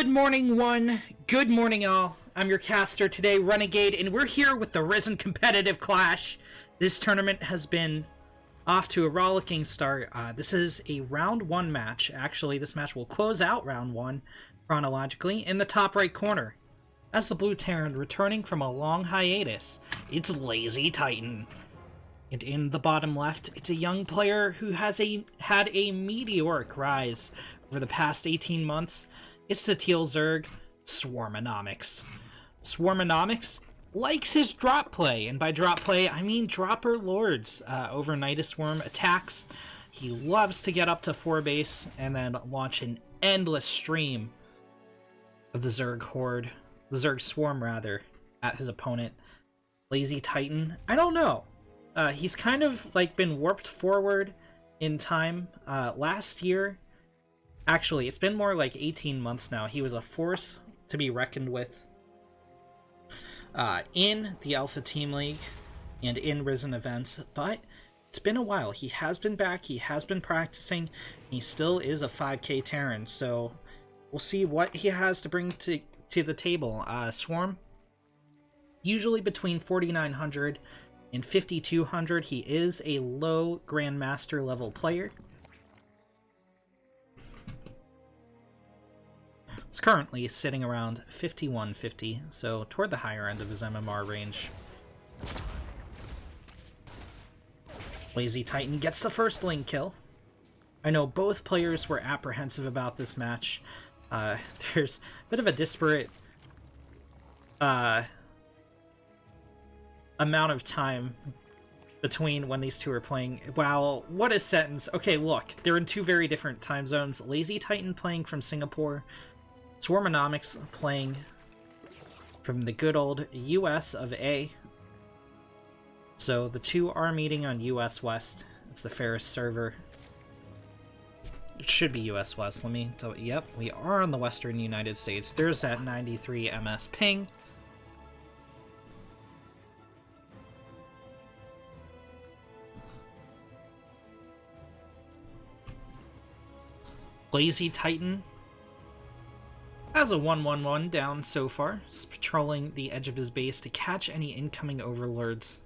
Good morning, one. Good morning, all. I'm your caster today, Renegade, and we're here with the Ris3n competitive clash. This tournament has been off to a rollicking start. This is a round one match. Actually, this match will close out round one chronologically in the top right corner. As the Blue Terran returning from a long hiatus, it's LazyTitan. And in the bottom left, it's a young player who has had a meteoric rise over the past 18 months. It's the Teal Zerg, Swarmonomics. Swarmonomics likes his drop play, and by drop play, I mean dropper lords over Nidusworm attacks. He loves to get up to 4 base and then launch an endless stream of the Zerg horde, the Zerg swarm rather, at his opponent. LazyTitan, I don't know. He's kind of like been warped forward in time. Last year, actually, it's been more like 18 months now. He was a force to be reckoned with in the Alpha Team League and in Ris3n events, but it's been a while. He has been back, he has been practicing, he still is a 5k Terran, so we'll see what he has to bring to the table. Swarm, usually between 4,900 and 5,200. He is a low Grandmaster level player. It's currently sitting around 5150, so toward the higher end of his MMR range. LazyTitan gets the first lane kill. I know both players were apprehensive about this match. There's a bit of a disparate amount of time between when these two are playing. Wow, what a sentence. Okay, look, they're in two very different time zones. LazyTitan playing from Singapore, Swarmonomics playing from the good old US of A. So the two are meeting on US West. It's the fairest server. It should be US West. Let me tell you. Yep, we are on the Western United States. There's that 93 MS ping. LazyTitan has a 1-1-1 down so far, just patrolling the edge of his base to catch any incoming overlords.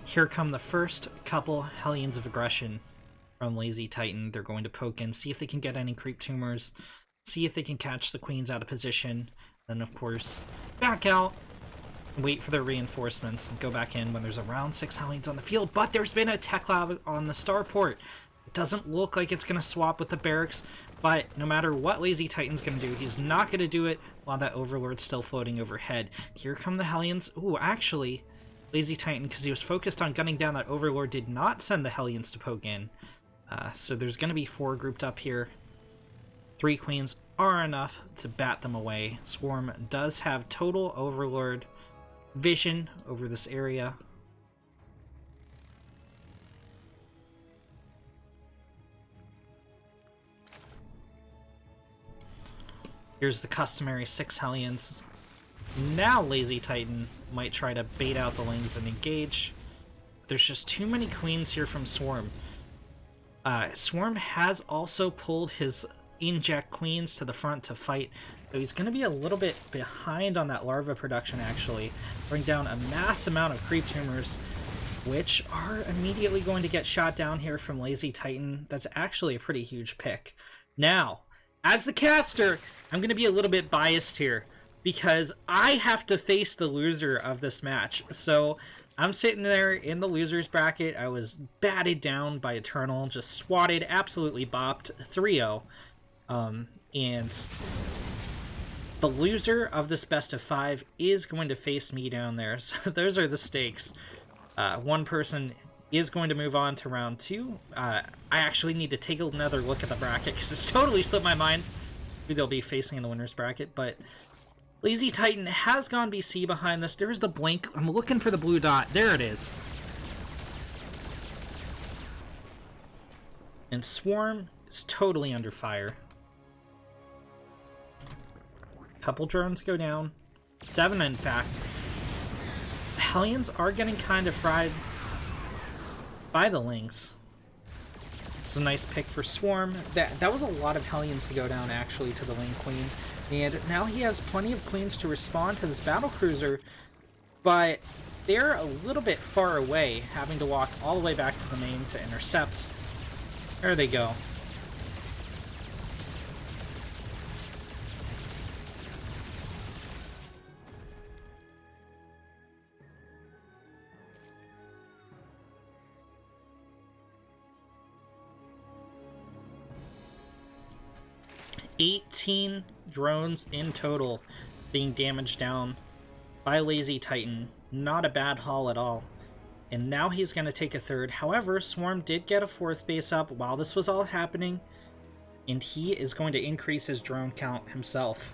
Here come the first couple Hellions of Aggression from LazyTitan. They're going to poke in, see if they can get any creep tumors, see if they can catch the queens out of position, then of course back out, wait for their reinforcements, and go back in when there's around 6 Hellions on the field. But there's been a tech lab on the starport. It doesn't look like it's going to swap with the barracks, but no matter what LazyTitan's going to do, he's not going to do it while that Overlord's still floating overhead. Here come the Hellions. Ooh, actually, LazyTitan, because he was focused on gunning down that Overlord, did not send the Hellions to poke in. So there's going to be 4 grouped up here. 3 queens are enough to bat them away. Swarm does have total Overlord vision over this area. Here's the customary 6 Hellions. Now LazyTitan might try to bait out the lanes and engage. There's just too many queens here from Swarm. Swarm has also pulled his inject queens to the front to fight, so he's going to be a little bit behind on that larva production, actually. Bring down a mass amount of creep tumors, which are immediately going to get shot down here from LazyTitan. That's actually a pretty huge pick. Now, as the caster, I'm going to be a little bit biased here, because I have to face the loser of this match. So I'm sitting there in the loser's bracket. I was batted down by Eternal, just swatted, absolutely bopped, 3-0. And the loser of this best of 5 is going to face me down there. So those are the stakes. One person is going to move on to round 2. I actually need to take another look at the bracket, because it's totally slipped my mind who they'll be facing in the winner's bracket. But LazyTitan has gone BC behind this. There's the blink. I'm looking for the blue dot. There it is. And Swarm is totally under fire. Couple drones go down. 7, in fact. Hellions are getting kind of fried by the Lings. It's a nice pick for Swarm. That was a lot of Hellions to go down, actually, to the Ling Queen. And now he has plenty of Queens to respond to this Battlecruiser, but they're a little bit far away, having to walk all the way back to the main to intercept. There they go. $18 drones in total being damaged down by LazyTitan. Not a bad haul at all. And now he's going to take a third. However, Swarm did get a fourth base up while this was all happening, and he is going to increase his drone count himself.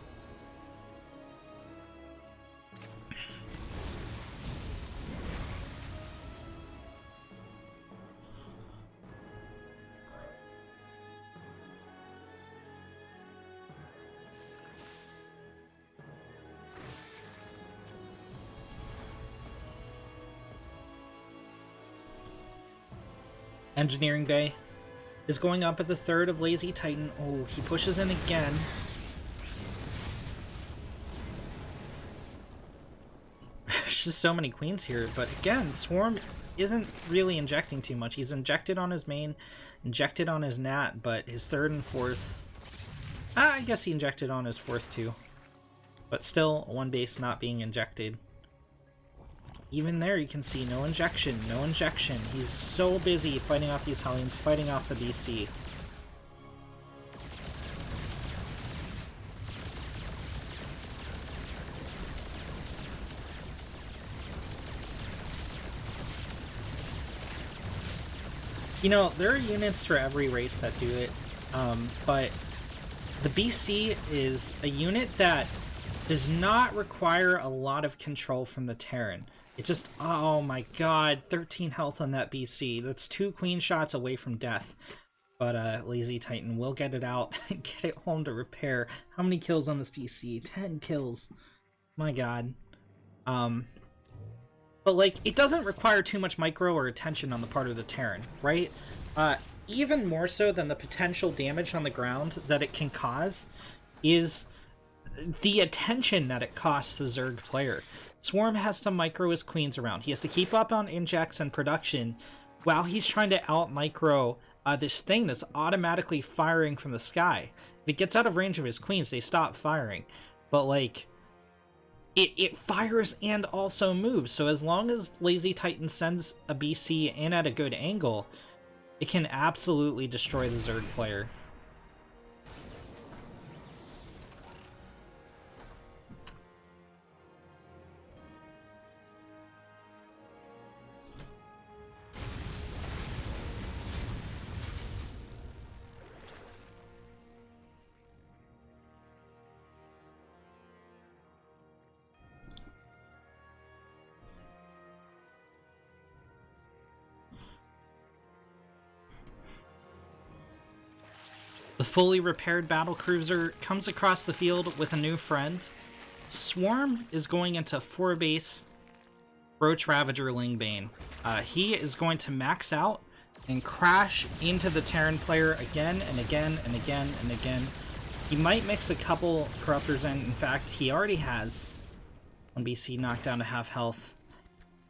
Engineering Bay is going up at the third of LazyTitan. Oh, he pushes in again. There's just so many queens here, but again, Swarm isn't really injecting too much. He's injected on his main, injected on his nat, but his third and fourth... I guess he injected on his fourth too. But still, one base not being injected. Even there, you can see no injection, no injection. He's so busy fighting off these Hellions, fighting off the BC. You know, there are units for every race that do it, but the BC is a unit that does not require a lot of control from the Terran. It just, oh my god, 13 health on that BC. That's 2 queen shots away from death. But LazyTitan will get it out and get it home to repair. How many kills on this BC? 10 kills. My god. But like, it doesn't require too much micro or attention on the part of the Terran, right? Even more so than the potential damage on the ground that it can cause is the attention that it costs the Zerg player. Swarm has to micro his queens around. He has to keep up on injects and production while he's trying to out-micro this thing that's automatically firing from the sky. If it gets out of range of his queens, they stop firing. But, like, it fires and also moves. So as long as LazyTitan sends a BC in at a good angle, it can absolutely destroy the Zerg player. The fully repaired battlecruiser comes across the field with a new friend. Swarm is going into 4-base Roach Ravager Lingbane. He is going to max out and crash into the Terran player again and again and again and again. He might mix a couple Corruptors in. In fact, he already has. 1 BC knocked down to half health.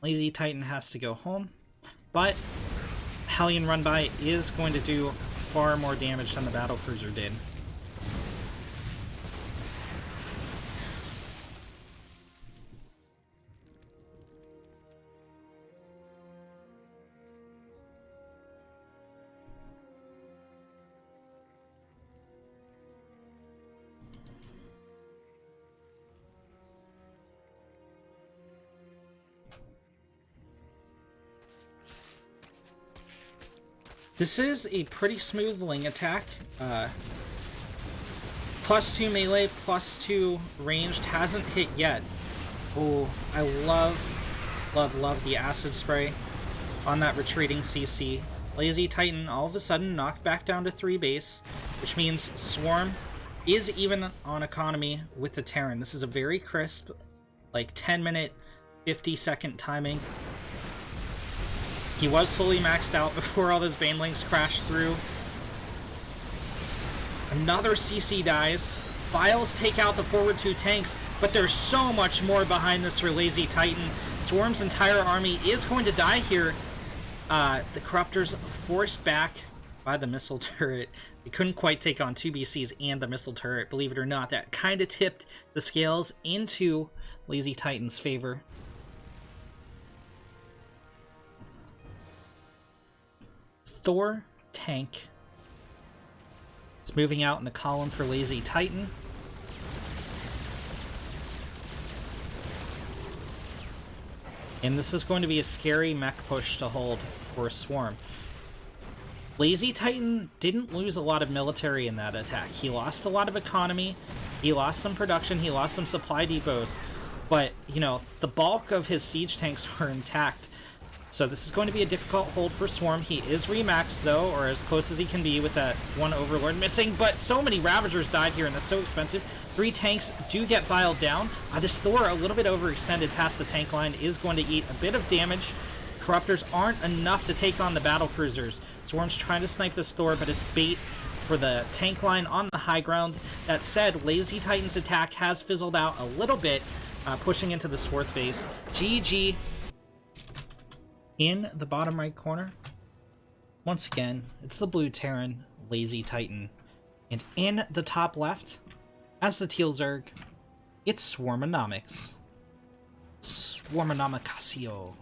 LazyTitan has to go home, but Hellion Run By is going to do far more damage than the battlecruiser did. This is a pretty smooth Ling attack. +2 melee, +2 ranged, hasn't hit yet. Oh, I love the acid spray on that retreating CC. LazyTitan all of a sudden knocked back down to 3 base, which means Swarm is even on economy with the Terran. This is a very crisp, like 10-minute, 50-second timing. He was fully maxed out before all those Banelings crashed through. Another CC dies. Vials take out the forward 2 tanks, but there's so much more behind this for LazyTitan. Swarm's entire army is going to die here. The Corruptors forced back by the missile turret. They couldn't quite take on 2 BCs and the missile turret. Believe it or not, that kind of tipped the scales into LazyTitan's favor. Thor tank. It's moving out in a column for LazyTitan. And this is going to be a scary mech push to hold for Swarm. LazyTitan didn't lose a lot of military in that attack. He lost a lot of economy, he lost some production, he lost some supply depots, but, you know, the bulk of his siege tanks were intact. So this is going to be a difficult hold for Swarm. He is remaxed, though, or as close as he can be with that one Overlord missing, but so many Ravagers died here, and that's so expensive. 3 tanks do get filed down. This Thor, a little bit overextended past the tank line, is going to eat a bit of damage. Corruptors aren't enough to take on the battle cruisers. Swarm's trying to snipe this Thor, but it's bait for the tank line on the high ground. That said, LazyTitan's attack has fizzled out a little bit, pushing into the Swarth base. GG. In the bottom right corner, once again, it's the blue Terran, LazyTitan. And in the top left, as the teal Zerg, it's Swarmonomics. Swarmonomicasio.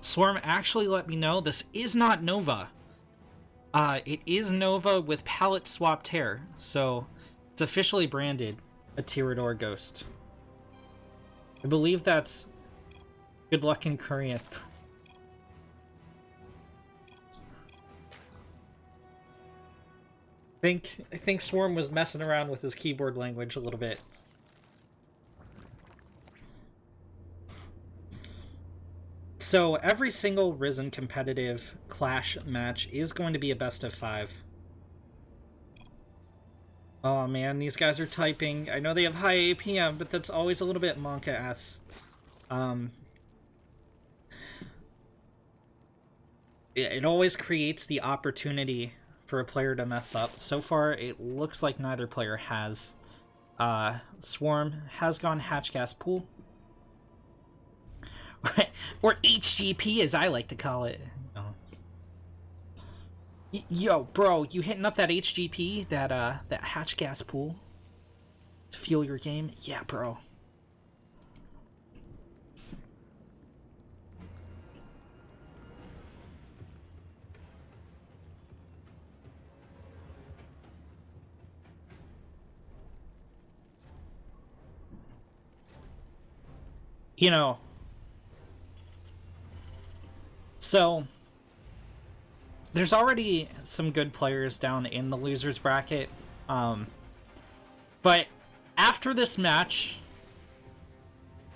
Swarm actually let me know this is not Nova. It is Nova with palette swap tear, so it's officially branded a Tyrador Ghost. I believe that's good luck in Korean. I think Swarm was messing around with his keyboard language a little bit. So every single Ris3n competitive Clash match is going to be a best of 5. Oh man, these guys are typing. I know they have high APM, but that's always a little bit Monka-esque. It always creates the opportunity for a player to mess up. So far, it looks like neither player has. Swarm has gone Hatch Gas Pool. Or HGP, as I like to call it. Yo, bro, you hitting up that HGP, that hatch gas pool to fuel your game? Yeah, bro. You know, so there's already some good players down in the losers bracket, but after this match,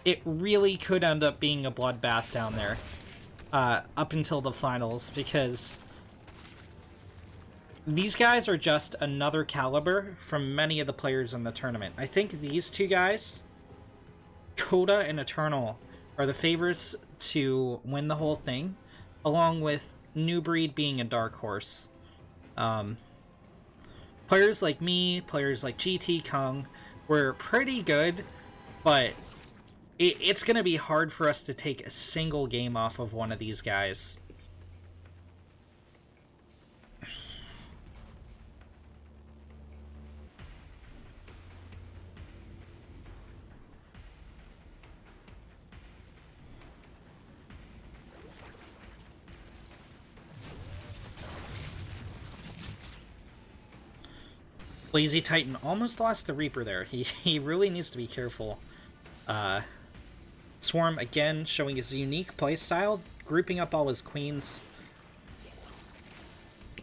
it really could end up being a bloodbath down there, up until the finals, because these guys are just another caliber from many of the players in the tournament. I think these 2 guys, Coda and Eternal, are the favorites to win the whole thing, along with New Breed being a dark horse. Players like me, players like GT Kung, were pretty good, but it's going to be hard for us to take a single game off of one of these guys. LazyTitan almost lost the Reaper there. He really needs to be careful. Swarm, again, showing his unique playstyle, grouping up all his queens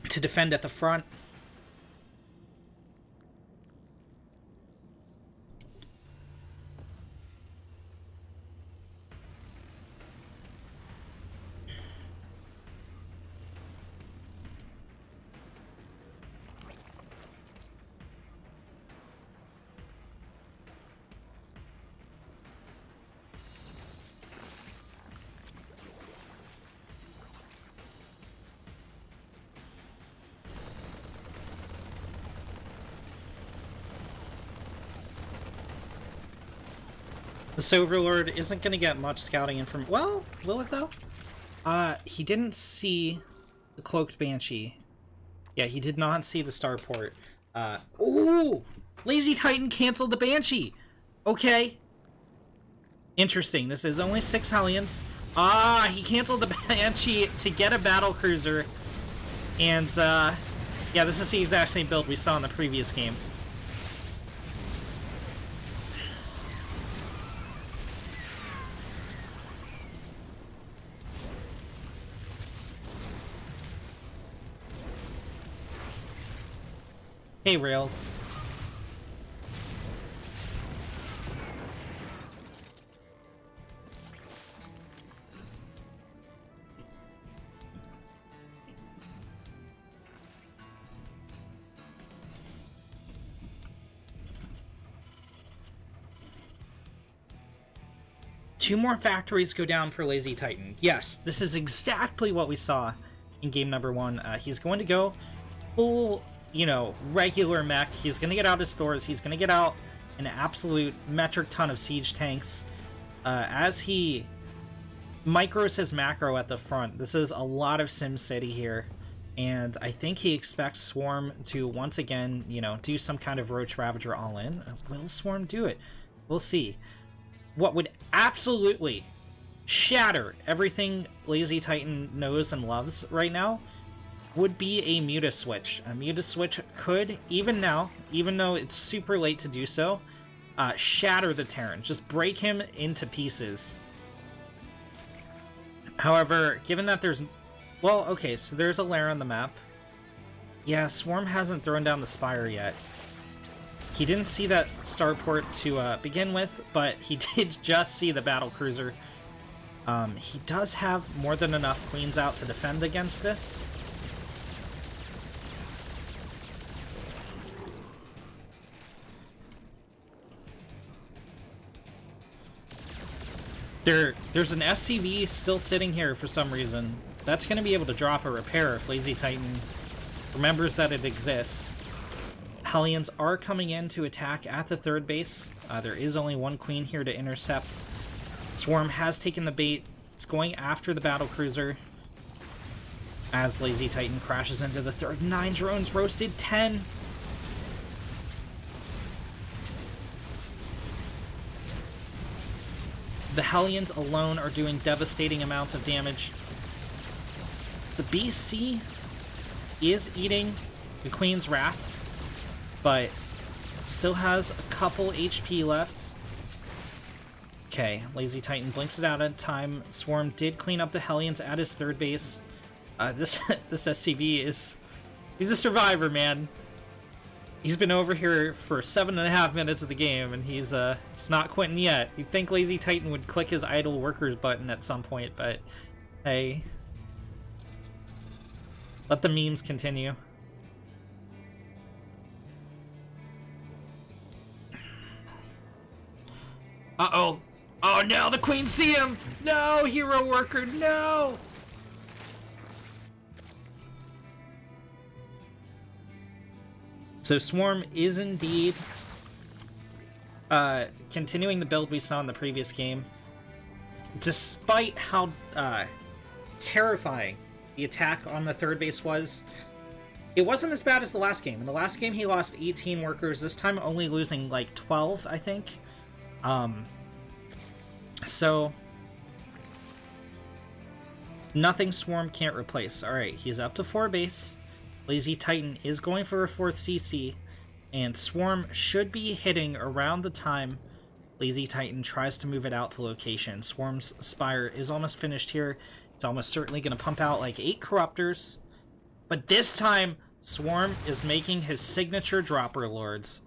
to defend at the front. This Overlord isn't going to get much scouting information. Well, will it though? He didn't see the Cloaked Banshee. Yeah, he did not see the Starport. Ooh! LazyTitan canceled the Banshee! Okay. Interesting. This is only 6 Hellions. He canceled the Banshee to get a Battlecruiser. And, yeah, this is the exact same build we saw in the previous game. Hey, Rails. Two more factories go down for LazyTitan. Yes, this is exactly what we saw in game number 1. He's going to go full, you know, regular mech. He's going to get out his Thors. He's going to get out an absolute metric ton of siege tanks. As he micros his macro at the front, this is a lot of SimCity here. And I think he expects Swarm to once again, you know, do some kind of Roach Ravager all-in. Will Swarm do it? We'll see. What would absolutely shatter everything LazyTitan knows and loves right now would be a Muta Switch. A Muta Switch could, even now, even though it's super late to do so, shatter the Terran. Just break him into pieces. However, given that there's... Well, okay, so there's a lair on the map. Yeah, Swarm hasn't thrown down the Spire yet. He didn't see that starport to begin with, but he did just see the Battlecruiser. He does have more than enough queens out to defend against this. There's an SCV still sitting here for some reason. That's going to be able to drop a repair if LazyTitan remembers that it exists. Hellions are coming in to attack at the third base. There is only one queen here to intercept. Swarm has taken the bait. It's going after the Battlecruiser as LazyTitan crashes into the third. 9 drones roasted, 10. The Hellions alone are doing devastating amounts of damage. The BC is eating the Queen's Wrath, but still has a couple HP left. Okay, LazyTitan blinks it out at time. Swarm did clean up the Hellions at his third base. This SCV is... He's a survivor, man. He's been over here for 7.5 minutes of the game, and he's not quitting yet. You'd think LazyTitan would click his idle workers button at some point, but hey. Let the memes continue. Uh-oh. Oh no, the queen see him! No, hero worker, no! So Swarm is indeed continuing the build we saw in the previous game. Despite how terrifying the attack on the third base was, it wasn't as bad as the last game. In the last game he lost 18 workers, this time only losing like 12, I think. So nothing Swarm can't replace. Alright, he's up to 4 base. LazyTitan is going for a 4th CC, and Swarm should be hitting around the time LazyTitan tries to move it out to location. Swarm's Spire is almost finished here. It's almost certainly going to pump out like 8 Corruptors, but this time Swarm is making his signature Dropper Lords.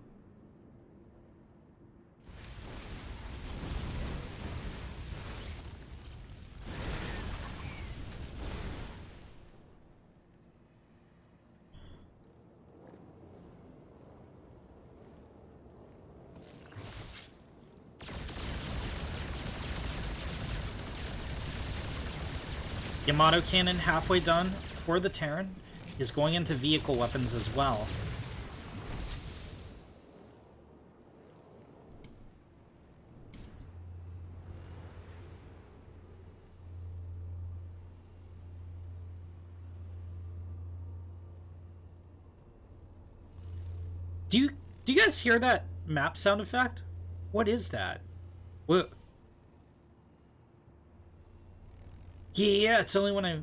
Yamato Cannon halfway done for the Terran. Is going into vehicle weapons as well. Do you guys hear that map sound effect? What is that? What? Yeah, it's only when I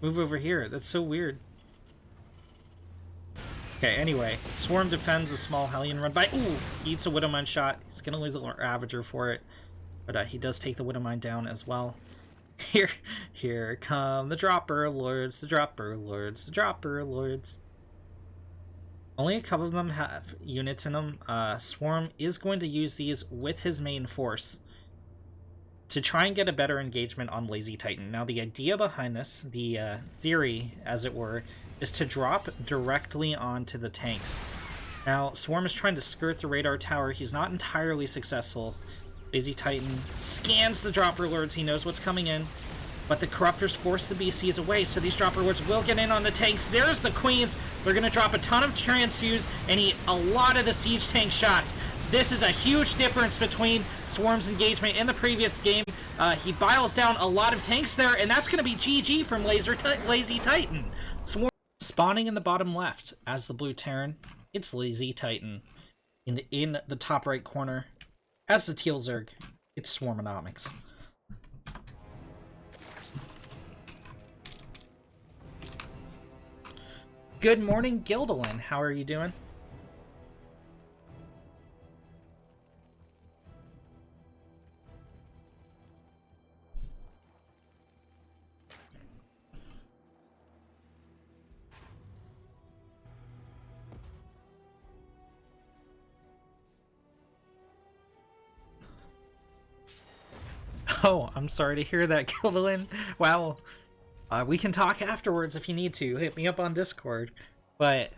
move over here. That's so weird. Okay, anyway, Swarm defends a small Hellion run by. Ooh, he eats a Widowmine shot. He's gonna lose a Ravager for it, but he does take the Widowmine down as well. Here come the Dropper Lords, the Dropper Lords, the Dropper Lords. Only a couple of them have units in them. Swarm is going to use these with his main force to try and get a better engagement on LazyTitan. Now, the idea behind this, the theory, as it were, is to drop directly onto the tanks. Now, Swarm is trying to skirt the radar tower. He's not entirely successful. LazyTitan scans the Dropper Lords. He knows what's coming in. But the Corruptors force the BCs away, so these Dropper Lords will get in on the tanks. There's the Queens. They're going to drop a ton of Transfuse and eat a lot of the Siege Tank shots. This is a huge difference between Swarm's engagement in the previous game. He biles down a lot of tanks there, and that's going to be GG from LazyTitan. Swarm spawning in the bottom left as the Blue Terran. It's LazyTitan. In the top right corner, as the Teal Zerg, it's Swarmonomics. Good morning, Gildalin. How are you doing? Oh, I'm sorry to hear that, Gildalin. Wow. We can talk afterwards if you need to. Hit me up on Discord. But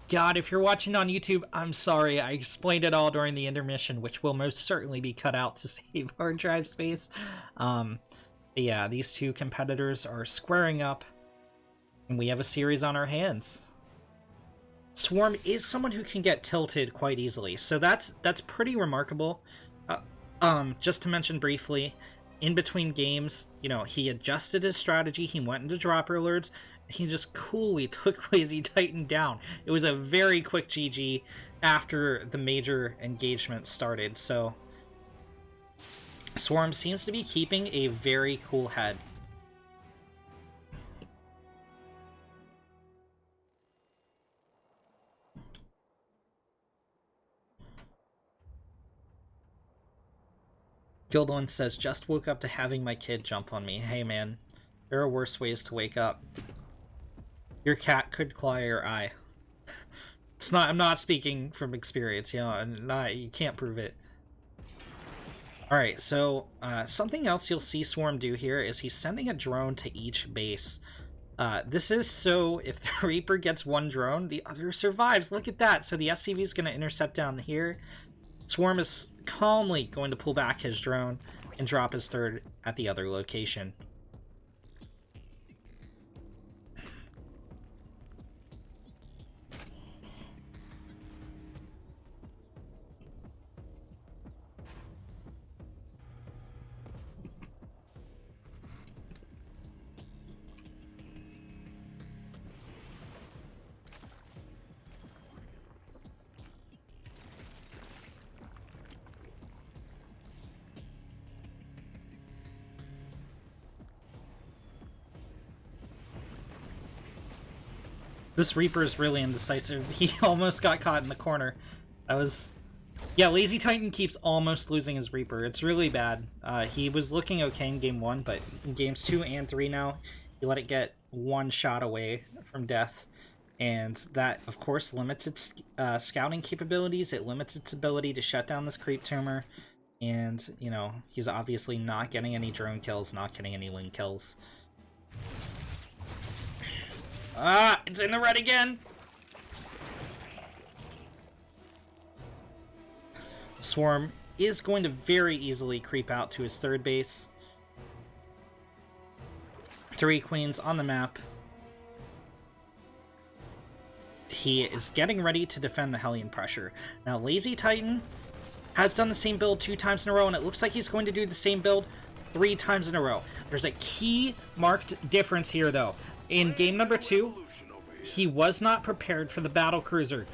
God, if you're watching on YouTube, I'm sorry. I explained it all during the intermission, which will most certainly be cut out to save hard drive space. Yeah, these two competitors are squaring up, and we have a series on our hands. Swarm is someone who can get tilted quite easily, so that's pretty remarkable. Just to mention briefly, in between games, you know, he adjusted his strategy, he went into Dropper Lords, and he just coolly took LazyTitan down. It was a very quick GG after the major engagement started, so Swarm seems to be keeping a very cool head. Gildalin says, just woke up to having my kid jump on me. Hey man, there are worse ways to wake up. Your cat could claw your eye. It's not, I'm not speaking from experience, you know, you can't prove it. Alright, so something else you'll see Swarm do here is he's sending a drone to each base. This is so if the Reaper gets one drone, the other survives. Look at that. So the SCV is going to intercept down here. Swarm is calmly going to pull back his drone and drop his third at the other location. This Reaper is really indecisive. He almost got caught in the corner. That was... Yeah, LazyTitan keeps almost losing his Reaper. It's really bad. He was looking okay in Game 1, but in Games 2 and 3 now, he let it get one shot away from death. And that, of course, limits its scouting capabilities. It limits its ability to shut down this creep tumor. And, you know, he's obviously not getting any drone kills, not getting any link kills. Ah, it's in the red again! Swarm is going to very easily creep out to his third base. 3 queens on the map. He is getting ready to defend the Hellion pressure. Now, LazyTitan has done the same build 2 times in a row, and it looks like he's going to do the same build 3 times in a row. There's a key marked difference here, though. In game number 2, he was not prepared for the battle cruiser.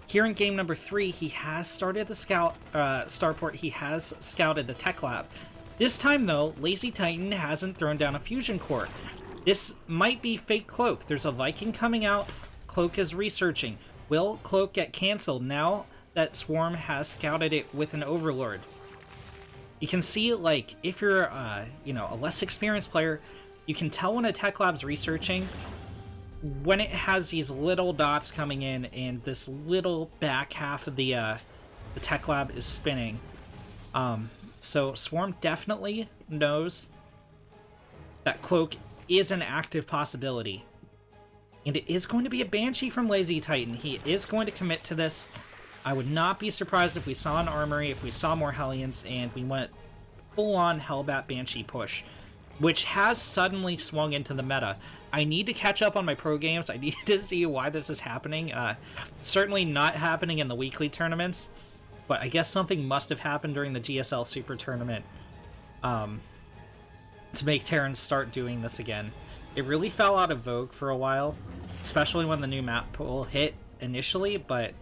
Here in game number 3, he has started the starport. He has scouted the tech lab. This time, though, LazyTitan hasn't thrown down a fusion core. This might be fake Cloak. There's a Viking coming out. Cloak is researching. Will Cloak get cancelled now that Swarm has scouted it with an Overlord? You can see, like, if you're, a less experienced player, you can tell when a tech lab's researching when it has these little dots coming in and this little back half of the tech lab is spinning. So Swarm definitely knows that Cloak is an active possibility. And it is going to be a Banshee from LazyTitan. He is going to commit to this. I would not be surprised if we saw an Armory, if we saw more Hellions, and we went full-on Hellbat Banshee push, which has suddenly swung into the meta. I need to catch up on my pro games. I need to see why this is happening. Certainly not happening in the weekly tournaments, but I guess something must have happened during the GSL Super Tournament to make Terrans start doing this again. It really fell out of vogue for a while, especially when the new map pool hit initially, but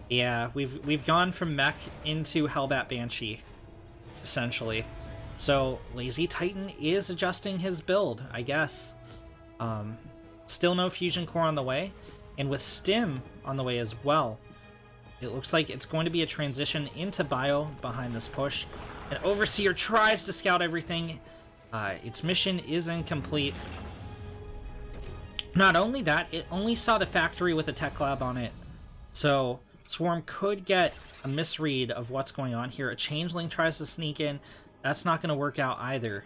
yeah, we've gone from mech into Hellbat Banshee, essentially. So LazyTitan is adjusting his build, I guess. Still no fusion core on the way, and with Stim on the way as well. It looks like it's going to be a transition into Bio behind this push. An Overseer tries to scout everything. Its mission is incomplete. Not only that, it only saw the factory with a tech lab on it. So Swarm could get a misread of what's going on here. A Changeling tries to sneak in. That's not going to work out either.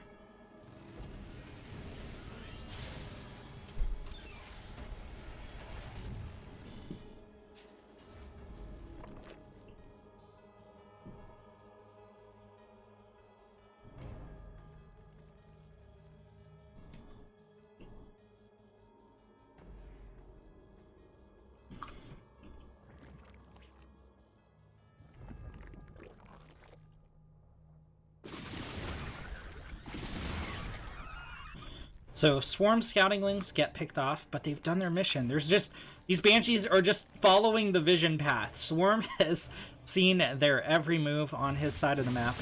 So Swarm Scoutinglings get picked off, but they've done their mission. There's just, these Banshees are just following the vision path. Swarm has seen their every move on his side of the map,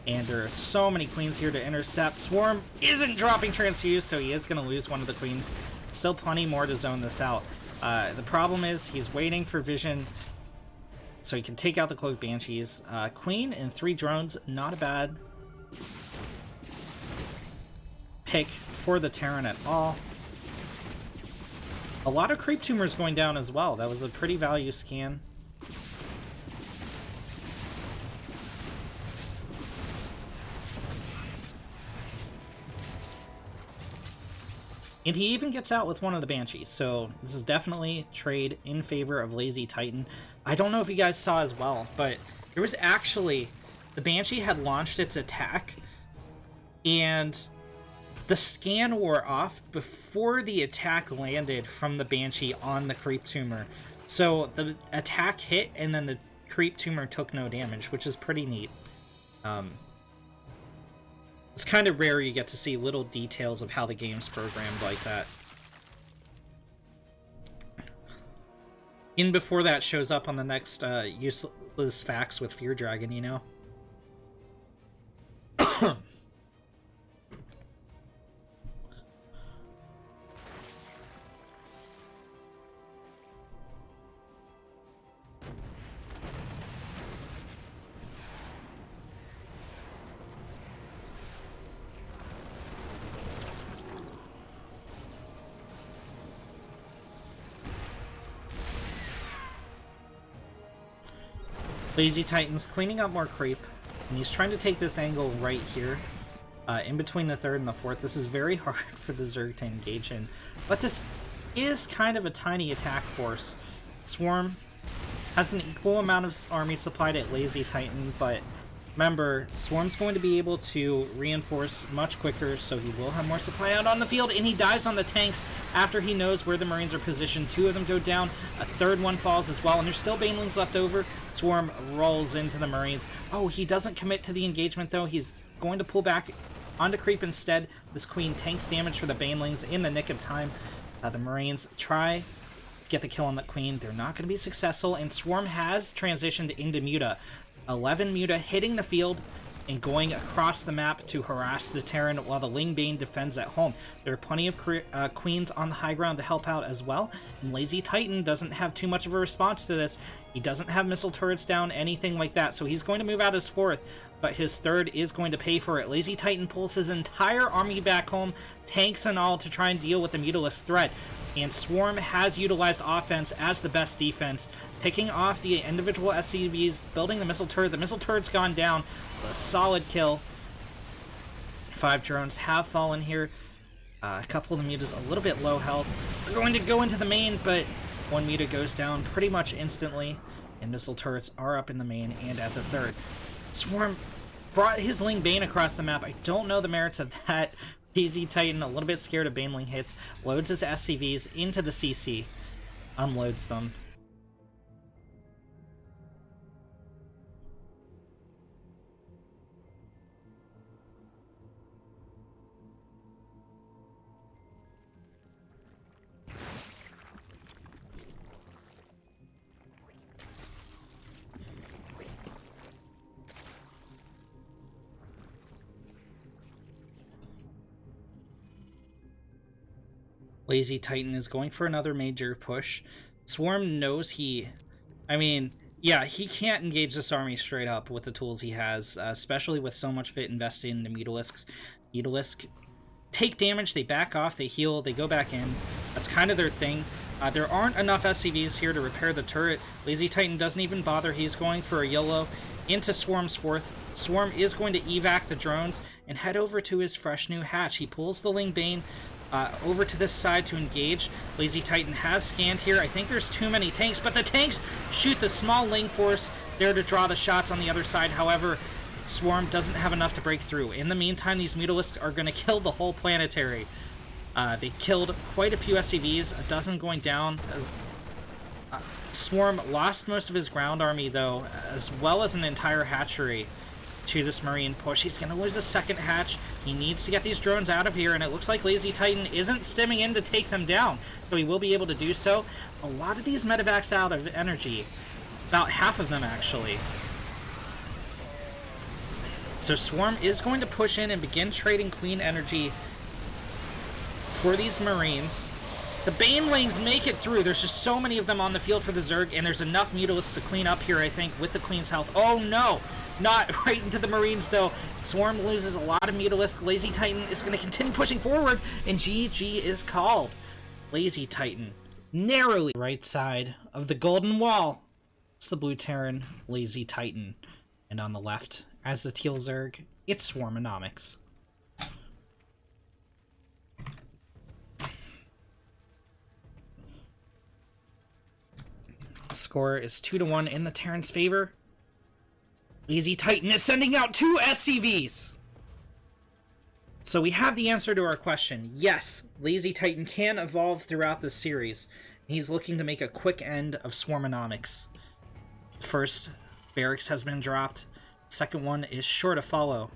and there are so many queens here to intercept. Swarm isn't dropping Transfuse, so he is going to lose one of the queens. Still plenty more to zone this out. The problem is he's waiting for vision so he can take out the Cloaked Banshees. Queen and 3 drones, not a bad pick for the Terran at all. A lot of creep tumors going down as well. That was a pretty value scan. And he even gets out with one of the Banshees, so this is definitely trade in favor of LazyTitan. I don't know if you guys saw as well, but there was actually, the Banshee had launched its attack, and the scan wore off before the attack landed from the Banshee on the creep tumor. So the attack hit, and then the creep tumor took no damage, which is pretty neat. It's kind of rare you get to see little details of how the game's programmed like that. In before that shows up on the next useless facts with Fear Dragon, you know? LazyTitan's cleaning up more creep, and he's trying to take this angle right here, in between the 3rd and the 4th. This is very hard for the Zerg to engage in, but this is kind of a tiny attack force. Swarm has an equal amount of army supplied at LazyTitan, but remember, Swarm's going to be able to reinforce much quicker, so he will have more supply out on the field, and he dies on the tanks after he knows where the Marines are positioned. 2 of them go down, a 3rd one falls as well, and there's still Banelings left over. Swarm rolls into the Marines. Oh, he doesn't commit to the engagement, though. He's going to pull back onto creep instead. This Queen tanks damage for the Banelings in the nick of time. The Marines try to get the kill on the Queen. They're not going to be successful, and Swarm has transitioned into Muta. 11 Muta hitting the field and going across the map to harass the Terran while the Ling Bane defends at home. There are plenty of Queens on the high ground to help out as well, and LazyTitan doesn't have too much of a response to this. He doesn't have missile turrets down, anything like that, so he's going to move out his 4th, but his 3rd is going to pay for it. LazyTitan pulls his entire army back home, tanks and all, to try and deal with the Mutalisk threat. And Swarm has utilized offense as the best defense, picking off the individual SCVs, building the missile turret. The missile turret's gone down. A solid kill. 5 drones have fallen here. A couple of the mutas a little bit low health. They're going to go into the main, but 1 muta goes down pretty much instantly. And missile turrets are up in the main and at the 3rd. Swarm brought his Ling Bane across the map. I don't know the merits of that. LazyTitan, a little bit scared of Baneling hits, loads his SCVs into the CC, unloads them. LazyTitan is going for another major push. Swarm knows he can't engage this army straight up with the tools he has, especially with so much of it invested in the Mutalisks. Mutalisk take damage, they back off, they heal, they go back in. That's kind of their thing. There aren't enough SCVs here to repair the turret. LazyTitan doesn't even bother. He's going for a YOLO into Swarm's 4th. Swarm is going to evac the drones and head over to his fresh new hatch. He pulls the Ling Bane over to this side to engage. LazyTitan has scanned here. I think there's too many tanks, but the tanks shoot the small Ling force there to draw the shots on the other side. However, Swarm doesn't have enough to break through. In the meantime, these Mutalisks are going to kill the whole planetary. They killed quite a few SCVs, a dozen going down. Swarm lost most of his ground army, though, as well as an entire hatchery to this Marine push. He's going to lose a 2nd hatch. He needs to get these drones out of here, and it looks like LazyTitan isn't stimming in to take them down, so he will be able to do so. A lot of these medevacs out of energy. About half of them, actually. So Swarm is going to push in and begin trading Queen energy for these Marines. The Banelings make it through. There's just so many of them on the field for the Zerg, and there's enough Mutalisks to clean up here, I think, with the Queen's health. Oh, no! Not right into the Marines, though. Swarm loses a lot of Mutalisk. LazyTitan is going to continue pushing forward, and GG is called. LazyTitan, narrowly right side of the Golden Wall. It's the blue Terran, LazyTitan. And on the left, as the teal Zerg, it's Swarmonomics. Score is 2-1 in the Terran's favor. LazyTitan is sending out 2 SCVs! So we have the answer to our question. Yes, LazyTitan can evolve throughout this series. He's looking to make a quick end of Swarmonomics. First barracks has been dropped. Second one is sure to follow.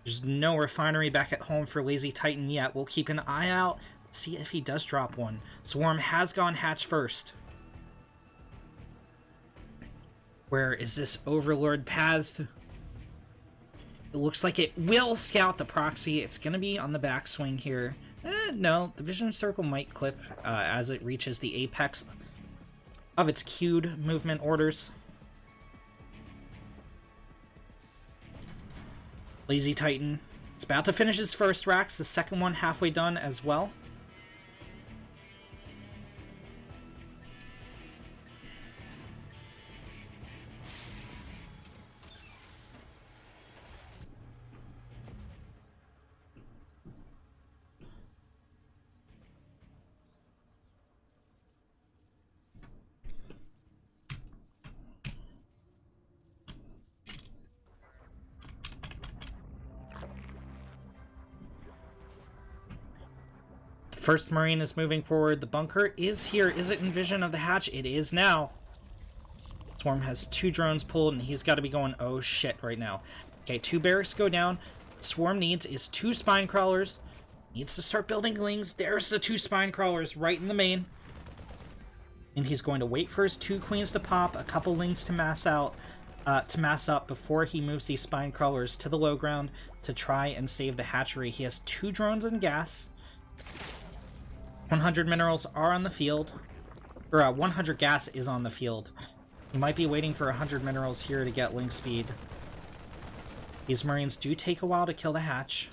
There's no refinery back at home for LazyTitan yet. We'll keep an eye out, see if he does drop one. Swarm has gone hatch first. Where is this Overlord path? It looks like it will scout the proxy. It's going to be on the backswing here. No, the vision circle might clip as it reaches the apex of its queued movement orders. LazyTitan is about to finish his first racks, the second one halfway done as well. First Marine is moving forward. The bunker is here. Is it in vision of the hatch? It is now. Swarm has 2 drones pulled, and he's got to be going, oh shit, right now. Okay, 2 barracks go down. Swarm needs is 2 spine crawlers Needs to start building lings. There's the 2 spine crawlers right in the main. And he's going to wait for his 2 queens to pop, a couple lings to mass up before he moves these spine crawlers to the low ground to try and save the hatchery. He has 2 drones and gas. 100 minerals are on the field. Or 100 gas is on the field. He might be waiting for 100 minerals here to get link speed. These Marines do take a while to kill the hatch.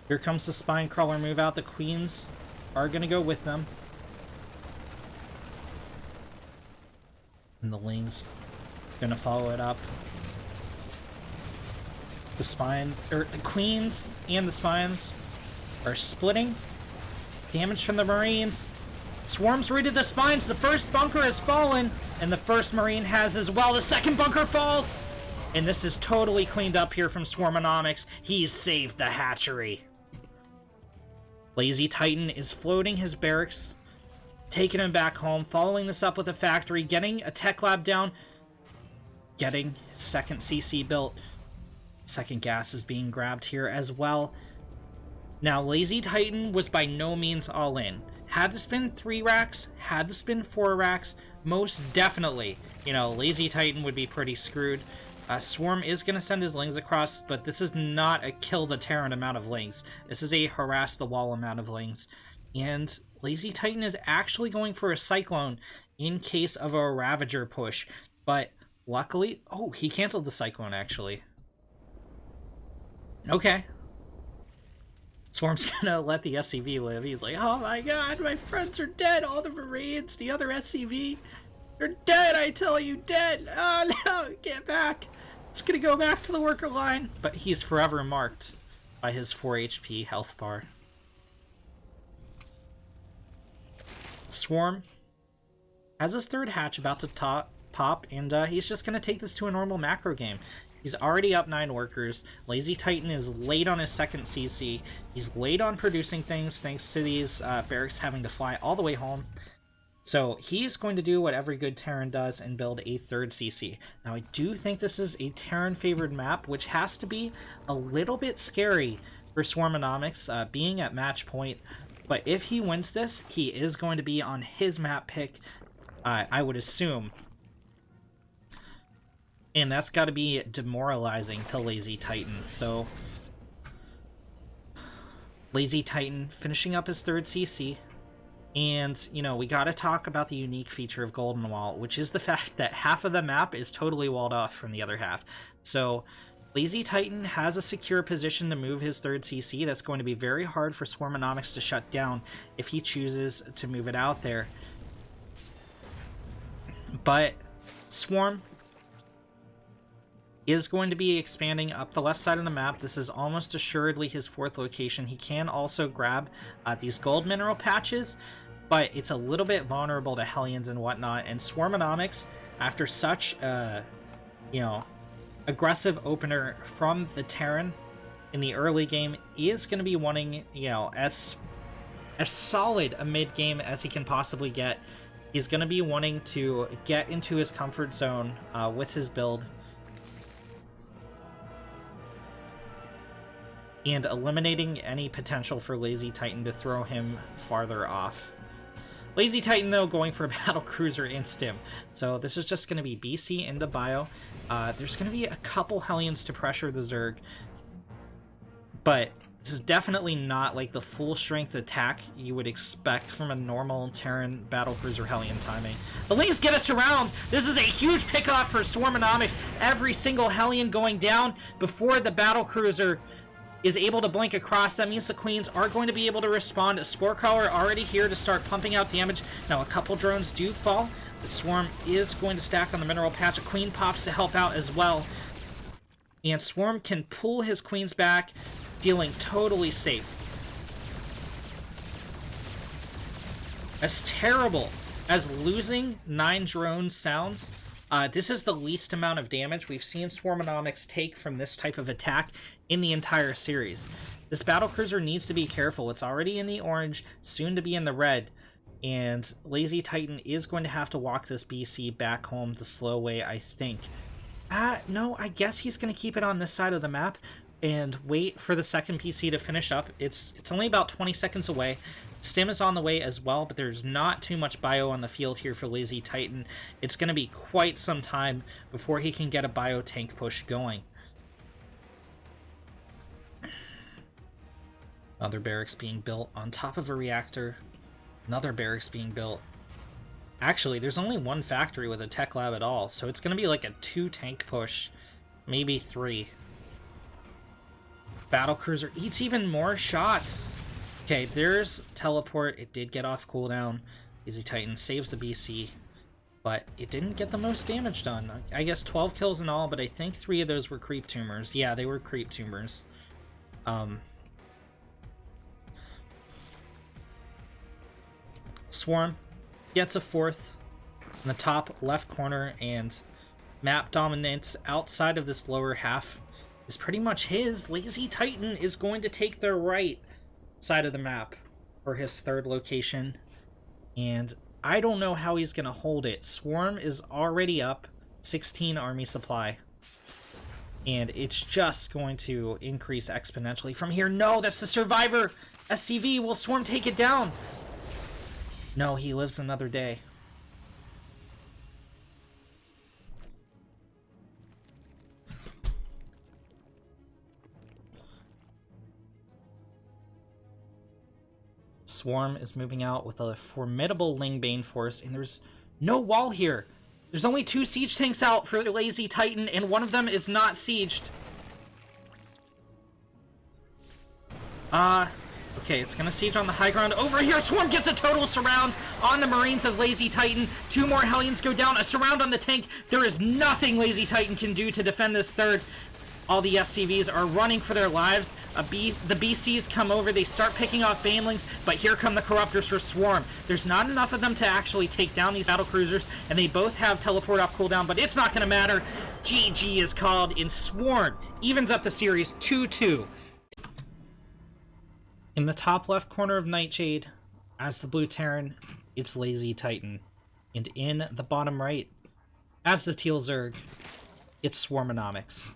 Here comes the spine crawler move out. The queens are going to go with them. And the lings going to follow it up. The queens and the spines are splitting. Damage from the Marines. Swarm's raided the spines. The first bunker has fallen, and the first Marine has as well. The second bunker falls, and this is totally cleaned up here from Swarmonomics. He's saved the hatchery. LazyTitan is floating his barracks, taking him back home, following this up with a factory, getting a tech lab down, getting his second CC built. Second gas is being grabbed here as well. Now, LazyTitan was by no means all in. Had to spin 3 racks, had to spin 4 racks, most definitely, LazyTitan would be pretty screwed. Swarm is going to send his lings across, but this is not a kill the Terran amount of lings. This is a harass the wall amount of lings. And LazyTitan is actually going for a Cyclone in case of a Ravager push. But luckily... Oh, he canceled the Cyclone, actually. Okay. Swarm's gonna let the SCV live. He's like, oh my god, my friends are dead. All the Marines, the other SCV, they're dead, I tell you, dead. Oh no, get back. It's gonna go back to the worker line. But he's forever marked by his 4 HP health bar. Swarm has his 3rd hatch about to pop, and he's just gonna take this to a normal macro game. He's already up 9 workers. LazyTitan is late on his 2nd CC. He's late on producing things thanks to these barracks having to fly all the way home. So he's going to do what every good Terran does and build a 3rd CC. Now I do think this is a Terran favored map, which has to be a little bit scary for Swarmonomics being at match point. But if he wins this, he is going to be on his map pick, I would assume. And that's got to be demoralizing to LazyTitan. So, LazyTitan finishing up his 3rd CC. And, we got to talk about the unique feature of Golden Wall, which is the fact that half of the map is totally walled off from the other half. So, LazyTitan has a secure position to move his 3rd CC. That's going to be very hard for Swarmonomics to shut down if he chooses to move it out there. But, Swarm is going to be expanding up the left side of the map. This is almost assuredly his 4th location. He can also grab these gold mineral patches, but it's a little bit vulnerable to Hellions and whatnot. And Swarmonomics, after such aggressive opener from the Terran in the early game, is going to be wanting, as solid a mid game as he can possibly get. He's going to be wanting to get into his comfort zone with his build, and eliminating any potential for LazyTitan to throw him farther off. LazyTitan, though, going for Battlecruiser and Stim. So this is just going to be BC into Bio. There's going to be a couple Hellions to pressure the Zerg, but this is definitely not like the full strength attack you would expect from a normal Terran Battlecruiser Hellion timing. The Lings get us around! This is a huge pickoff for Swarmonomics. Every single Hellion going down before the Battlecruiser is able to blink across. That means the queens are going to be able to respond. A Spore Crawler already here to start pumping out damage. Now a couple drones do fall. The Swarm is going to stack on the mineral patch. A queen pops to help out as well. And Swarm can pull his queens back, feeling totally safe. As terrible as losing 9 drones sounds, this is the least amount of damage we've seen Swarmonomics take from this type of attack in the entire series. This Battlecruiser needs to be careful. It's already in the orange, soon to be in the red, and LazyTitan is going to have to walk this BC back home the slow way, I think. No, I guess he's gonna keep it on this side of the map and wait for the second PC to finish up. It's only about 20 seconds away. Stim is on the way as well, but there's not too much bio on the field here for LazyTitan. It's gonna be quite some time before he can get a bio tank push going. Another barracks being built on top of a reactor. Another barracks being built. Actually, there's only one factory with a tech lab at all, so it's going to be like a 2 tank push, maybe 3. Battlecruiser eats even more shots. Okay, there's teleport. It did get off cooldown. LazyTitan saves the BC, but it didn't get the most damage done. I guess 12 kills in all, but I think 3 of those were creep tumors. Yeah, they were creep tumors. Swarm gets a 4th in the top left corner, and map dominance outside of this lower half is pretty much his. LazyTitan is going to take the right side of the map for his 3rd location, and I don't know how he's going to hold it. Swarm is already up 16 army supply, and it's just going to increase exponentially from here. No, that's the survivor! SCV, will Swarm take it down? No, he lives another day. Swarm is moving out with a formidable Lingbane force, and there's no wall here. There's only 2 siege tanks out for LazyTitan, and one of them is not sieged. Okay, it's gonna siege on the high ground. Over here, Swarm gets a total surround on the Marines of LazyTitan. 2 more Hellions go down, a surround on the tank. There is nothing LazyTitan can do to defend this 3rd. All the SCVs are running for their lives. The BCs come over, they start picking off Banelings, but here come the Corruptors for Swarm. There's not enough of them to actually take down these battlecruisers, and they both have teleport off cooldown, but it's not gonna matter. GG is called, and Swarm evens up the series 2-2. In the top left corner of Nightshade, as the blue Terran, it's LazyTitan. And in the bottom right, as the teal Zerg, it's Swarmonomics.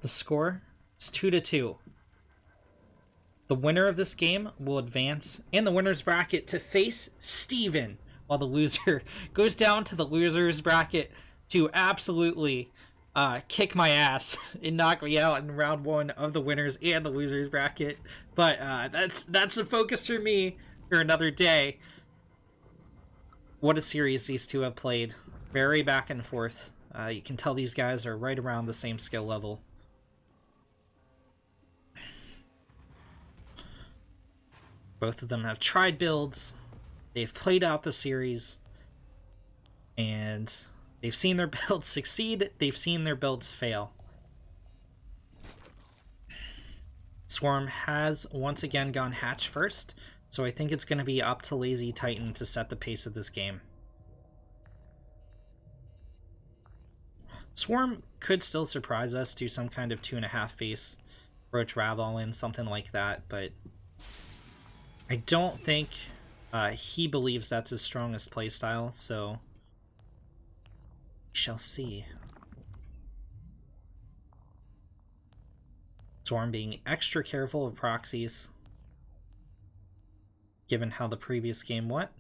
The score is 2-2. The winner of this game will advance in the winner's bracket to face Steven, while the loser goes down to the loser's bracket to absolutely kick my ass and knock me out in round 1 of the winners and the losers bracket. But that's a focus for me for another day. What a series these two have played. Very back and forth. You can tell these guys are right around the same skill level. Both of them have tried builds. They've played out the series, and they've seen their builds succeed, they've seen their builds fail. Swarm has once again gone hatch first, so I think it's going to be up to LazyTitan to set the pace of this game. Swarm could still surprise us to some kind of 2.5 base, Roach Rav all in, something like that, but I don't think he believes that's his strongest playstyle, so we shall see. Swarm being extra careful of proxies, given how the previous game went.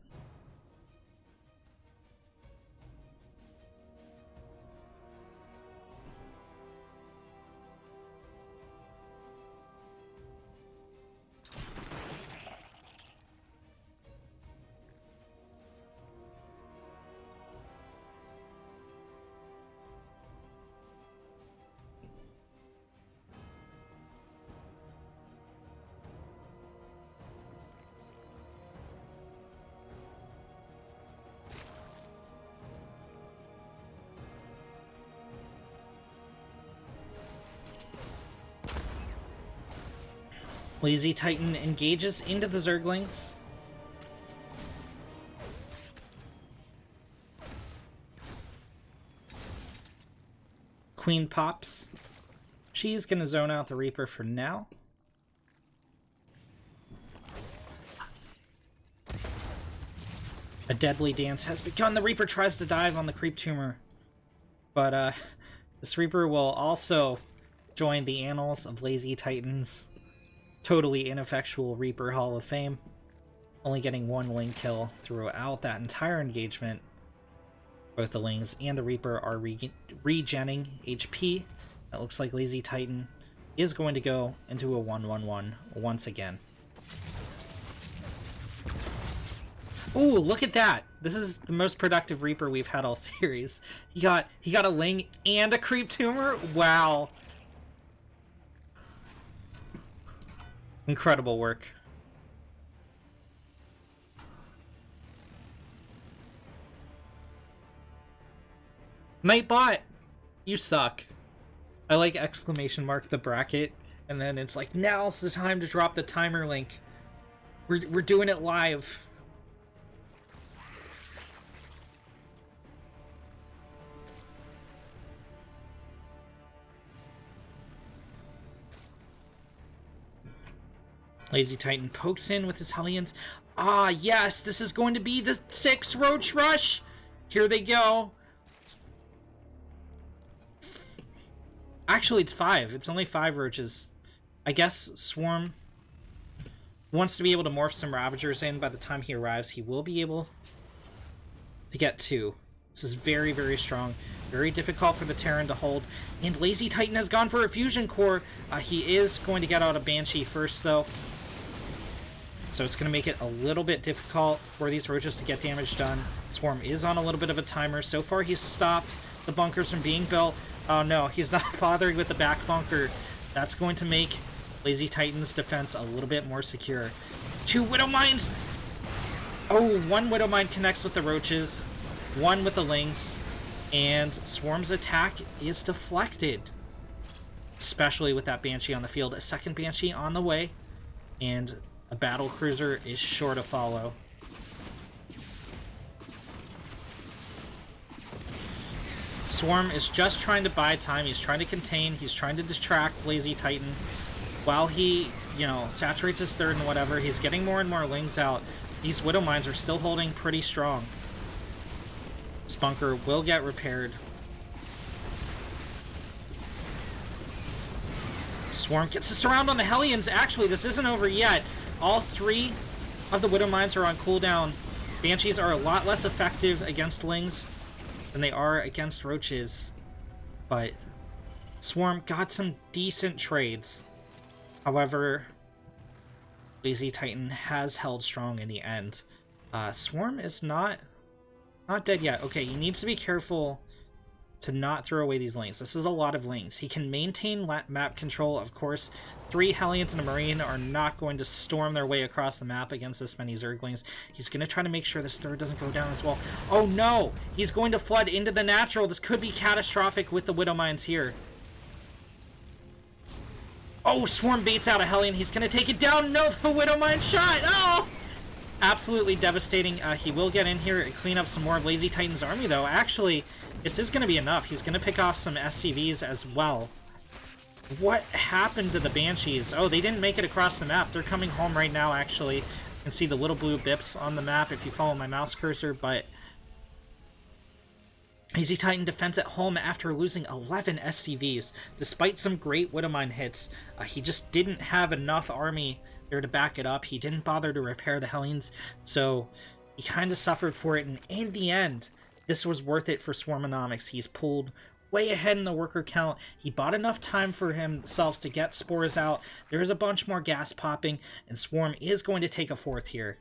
LazyTitan engages into the Zerglings. Queen pops. She's gonna zone out the Reaper for now. A deadly dance has begun. The Reaper tries to dive on the Creep Tumor. But, this Reaper will also join the annals of LazyTitan's totally ineffectual Reaper Hall of Fame. Only getting one Ling kill throughout that entire engagement. Both the Lings and the Reaper are regenning HP. It looks like LazyTitan is going to go into a 1-1-1 once again. Ooh, look at that! This is the most productive Reaper we've had all series. He got a Ling and a Creep Tumor? Wow. Incredible work. Nightbot, you suck. I like exclamation mark the bracket, and then it's like, now's the time to drop the timer link. We're doing it live. LazyTitan pokes in with his Hellions. Ah, yes, this is going to be the 6 Roach Rush. Here they go. Actually, it's 5. It's only 5 Roaches. I guess Swarm wants to be able to morph some Ravagers in. By the time he arrives, he will be able to get 2. This is very, very strong. Very difficult for the Terran to hold. And LazyTitan has gone for a Fusion Core. He is going to get out a Banshee first, though. So it's going to make it a little bit difficult for these Roaches to get damage done. Swarm is on a little bit of a timer. So far, he's stopped the bunkers from being built. Oh no, he's not bothering with the back bunker. That's going to make LazyTitan's defense a little bit more secure. 2 Widow Mines! Oh, 1 Widow Mine connects with the Roaches, 1 with the Lings, and Swarm's attack is deflected. Especially with that Banshee on the field. A second Banshee on the way, and a battle cruiser is sure to follow. Swarm is just trying to buy time. He's trying to contain. He's trying to distract LazyTitan. While he, saturates his third and whatever, he's getting more and more Lings out. These Widow Mines are still holding pretty strong. This bunker will get repaired. Swarm gets a surround on the Hellions. Actually, this isn't over yet. All 3 of the Widow Mines are on cooldown. Banshees are a lot less effective against Lings than they are against Roaches. But Swarm got some decent trades. However, LazyTitan has held strong in the end. Swarm is not dead yet. Okay, he needs to be careful to not throw away these Lings. This is a lot of Lings. He can maintain map control, of course. 3 Hellions and a Marine are not going to storm their way across the map against this many Zerglings. He's going to try to make sure this third doesn't go down as well. Oh no! He's going to flood into the natural. This could be catastrophic with the Widow Mines here. Oh, Swarm baits out a Hellion. He's going to take it down. No, the Widow Mine shot! Oh! Absolutely devastating. He will get in here and clean up some more of LazyTitan's army, though. Actually, this is going to be enough. He's going to pick off some SCVs as well. What happened to the Banshees? Oh, they didn't make it across the map. They're coming home right now, actually. You can see the little blue bips on the map if you follow my mouse cursor, but LazyTitan defends at home after losing 11 SCVs. Despite some great Widowmine hits, he just didn't have enough army there to back it up. He didn't bother to repair the Hellions, so he kind of suffered for it, and in the end, this was worth it for Swarmonomics. He's pulled way ahead in the worker count. He bought enough time for himself to get spores out. There is a bunch more gas popping, and Swarm is going to take a 4th here.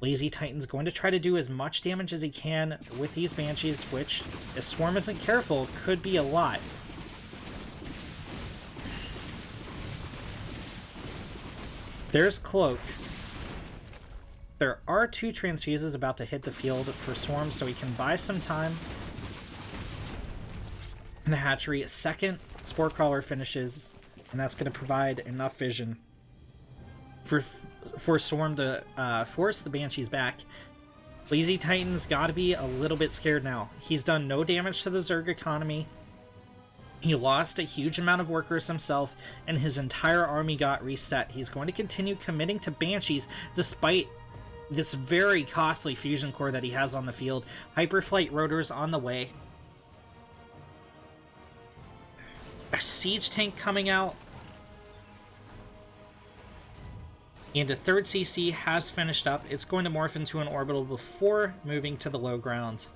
LazyTitan's going to try to do as much damage as he can with these Banshees, which, if Swarm isn't careful, could be a lot. There's Cloak. There are 2 transfuses about to hit the field for Swarm, so he can buy some time. In the hatchery, a second Spore Crawler finishes, and that's going to provide enough vision for Swarm to force the Banshees back. LazyTitan's got to be a little bit scared now. He's done no damage to the Zerg economy. He lost a huge amount of workers himself, and his entire army got reset. He's going to continue committing to Banshees despite this very costly fusion core that he has on the field. Hyperflight rotors on the way. A siege tank coming out. And a third CC has finished up. It's going to morph into an orbital before moving to the low ground.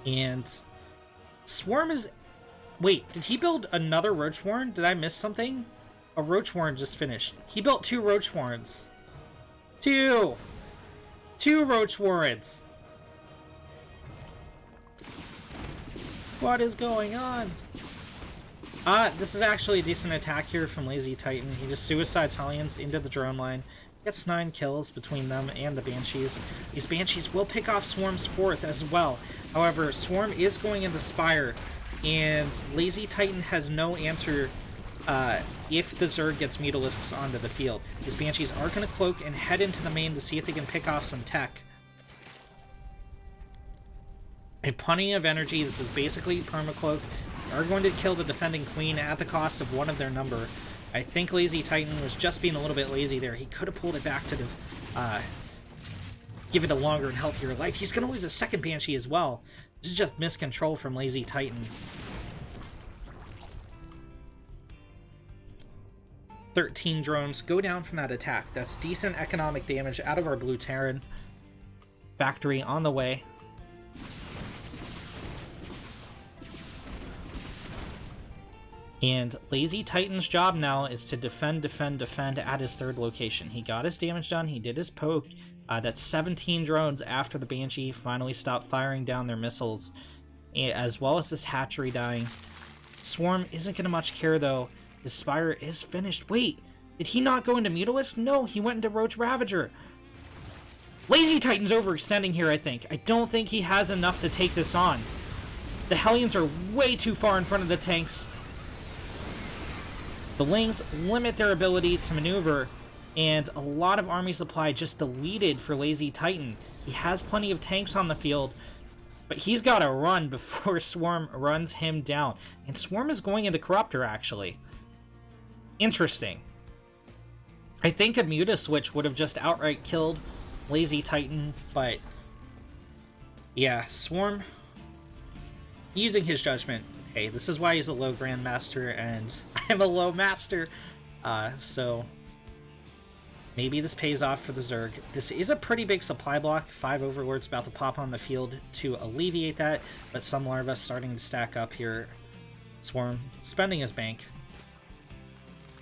And Swarm is... Wait, did he build another Roach Warren? Did I miss something? A Roach Warren just finished. He built 2 Roach Warrens. 2 Roach Warrens! What is going on? This is actually a decent attack here from LazyTitan. He just suicides Hellions into the drone line. Gets 9 kills between them and the Banshees. These Banshees will pick off Swarm's 4th as well. However, Swarm is going into Spire, and LazyTitan has no answer if the Zerg gets Mutalisks onto the field. These Banshees are going to cloak and head into the main to see if they can pick off some tech. And plenty of energy. This is basically permacloak. Are going to kill the defending queen at the cost of 1 of their number. I think LazyTitan was just being a little bit lazy there. He could have pulled it back to give it a longer and healthier life. He's going to lose a second Banshee as well. This is just miscontrol from LazyTitan. 13 drones go down from that attack. That's decent economic damage out of our blue Terran. Factory on the way. And LazyTitan's job now is to defend at his 3rd location. He got his damage done. He did his poke. That's 17 drones after the Banshee finally stopped firing down their missiles, as well as this hatchery dying. Swarm isn't going to much care, though. His Spire is finished. Wait, did he not go into Mutalisk? No, he went into Roach Ravager. LazyTitan's overextending here, I think. I don't think he has enough to take this on. The Hellions are way too far in front of the tanks. The Lings limit their ability to maneuver, and a lot of army supply just deleted for LazyTitan. He has plenty of tanks on the field, but he's got to run before Swarm runs him down. And Swarm is going into Corruptor, actually. Interesting. I think a Mutaswitch would have just outright killed LazyTitan, but yeah, Swarm using his judgment. Hey, this is why he's a low Grandmaster, and I'm a low Master, so maybe this pays off for the Zerg. This is a pretty big supply block. 5 Overlords about to pop on the field to alleviate that, but some Larva starting to stack up here. Swarm spending his bank.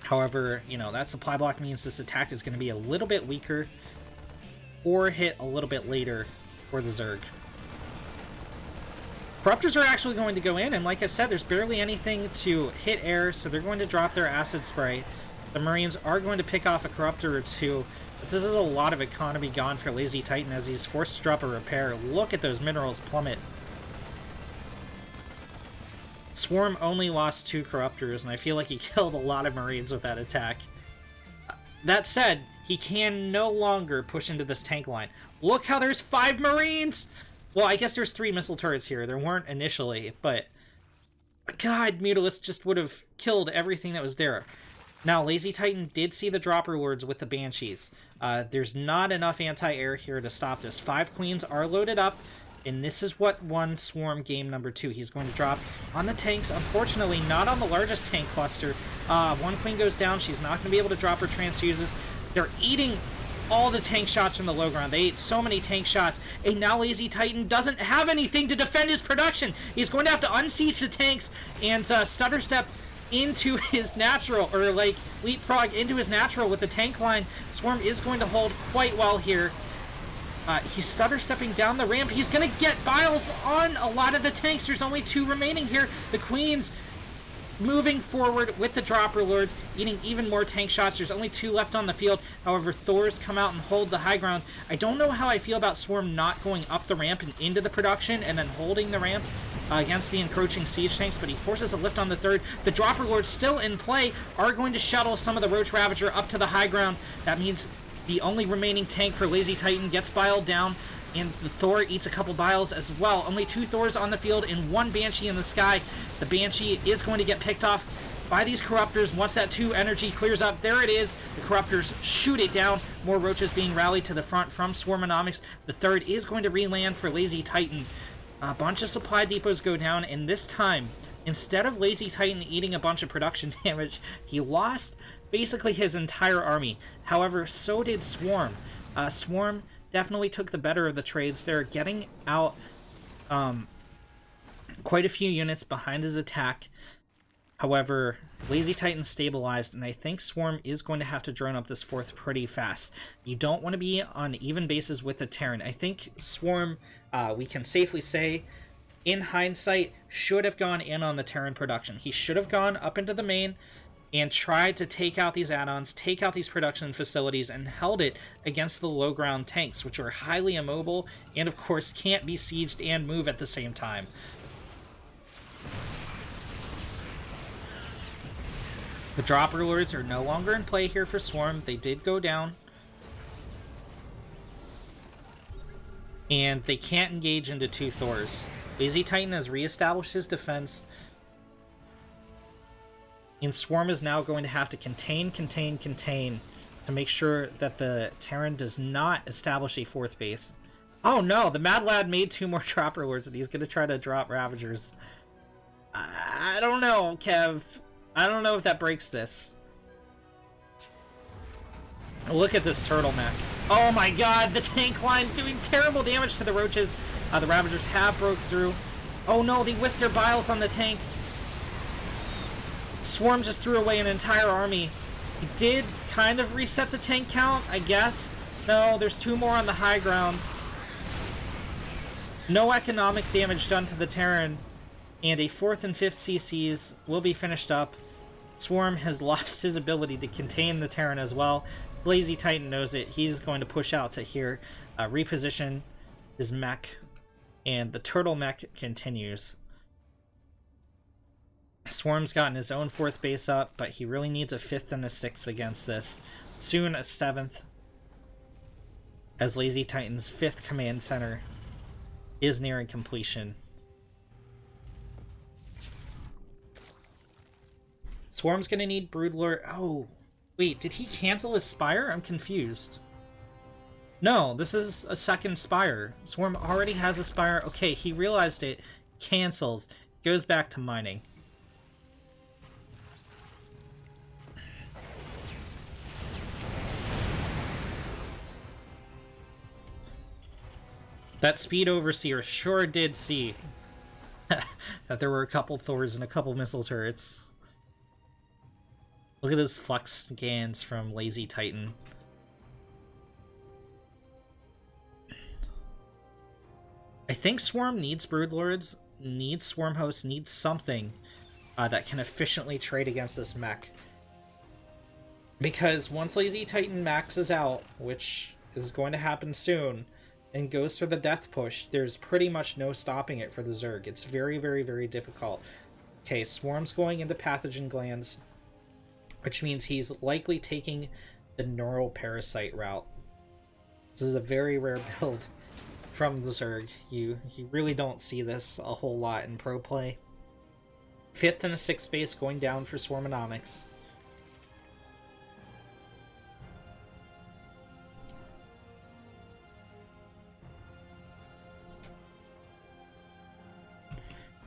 However, you know, that supply block means this attack is going to be a little bit weaker, or hit a little bit later for the Zerg. Corruptors are actually going to go in, and like I said, there's barely anything to hit air, so they're going to drop their acid spray. The Marines are going to pick off a Corruptor or 2, but this is a lot of economy gone for LazyTitan as he's forced to drop a repair. Look at those minerals plummet. Swarm only lost 2 Corruptors, and I feel like he killed a lot of Marines with that attack. That said, he can no longer push into this tank line. Look how there's 5 Marines! Well, I guess there's 3 missile turrets here. There weren't initially, but God, Mutalisk just would have killed everything that was there. Now, LazyTitan did see the Dropper Lords with the Banshees. There's not enough anti-air here to stop this. 5 Queens are loaded up, and this is what won Swarm game number 2. He's going to drop on the tanks. Unfortunately, not on the largest tank cluster. 1 Queen goes down. She's not going to be able to drop her transfuses. They're eating all the tank shots from the low ground. They ate so many tank shots, and now LazyTitan doesn't have anything to defend his production. He's going to have to unsiege the tanks and stutter step into his natural, or like leapfrog into his natural with the tank line. Swarm is going to hold quite well here. He's stutter stepping down the ramp. He's going to get Biles on a lot of the tanks. There's only 2 remaining here. The Queens moving forward with the Dropper Lords, eating even more tank shots. There's only 2 left on the field. However, Thors come out and hold the high ground. I don't know how I feel about Swarm not going up the ramp and into the production and then holding the ramp against the encroaching siege tanks, but he forces a lift on the 3rd. The Dropper Lords still in play are going to shuttle some of the Roach Ravager up to the high ground. That means the only remaining tank for LazyTitan gets biled down, and the Thor eats a couple biles as well. Only 2 Thors on the field and 1 Banshee in the sky. The Banshee is going to get picked off by these Corruptors. Once that 2 energy clears up, there it is. The Corruptors shoot it down. More roaches being rallied to the front from Swarmonomics. The 3rd is going to re-land for LazyTitan. A bunch of supply depots go down, and this time, instead of LazyTitan eating a bunch of production damage, he lost basically his entire army. However, so did Swarm. Swarm definitely took the better of the trades. They're getting out quite a few units behind his attack. However, LazyTitan stabilized, and I think Swarm is going to have to drone up this 4th pretty fast. You don't want to be on even bases with the Terran. I think Swarm, we can safely say, in hindsight, should have gone in on the Terran production. He should have gone up into the main and tried to take out these add-ons, take out these production facilities, and held it against the low-ground tanks, which are highly immobile and, of course, can't be sieged and move at the same time. The Dropper Lords are no longer in play here for Swarm. They did go down. And they can't engage into 2 Thors. LazyTitan has reestablished his defense. And Swarm is now going to have to contain to make sure that the Terran does not establish a 4th base. Oh no, the Mad Lad made 2 more Dropper Lords, and he's going to try to drop Ravagers. I don't know, Kev. I don't know if that breaks this. Look at this turtleneck. Oh my god, the tank line doing terrible damage to the roaches. The Ravagers have broke through. Oh no, they whiffed their biles on the tank. Swarm just threw away an entire army. He did kind of reset the tank count, I guess. No, there's 2 more on the high ground. No economic damage done to the Terran. And a 4th and 5th CCs will be finished up. Swarm has lost his ability to contain the Terran as well. LazyTitan knows it. He's going to push out to here, reposition his mech, and the turtle mech continues. Swarm's gotten his own 4th base up, but he really needs a 5th and a 6th against this. Soon a 7th, as LazyTitan's 5th command center is nearing completion. Swarm's gonna need Broodlord. Oh, wait, did he cancel his Spire? I'm confused. No, this is a 2nd Spire. Swarm already has a Spire. Okay, he realized it. Cancels. Goes back to mining. That Speed Overseer sure did see that there were a couple Thors and a couple missile turrets. Look at those flux scans from LazyTitan. I think Swarm needs Broodlords, needs Swarm Hosts, needs something that can efficiently trade against this mech. Because once LazyTitan maxes out, which is going to happen soon, and goes for the death push, there's pretty much no stopping it for the Zerg. It's very, very, very difficult. Okay, Swarm's going into Pathogen Glands, which means he's likely taking the Neural Parasite route. This is a very rare build from the Zerg. You really don't see this a whole lot in pro play. 5th and a 6th base going down for Swarmonomics.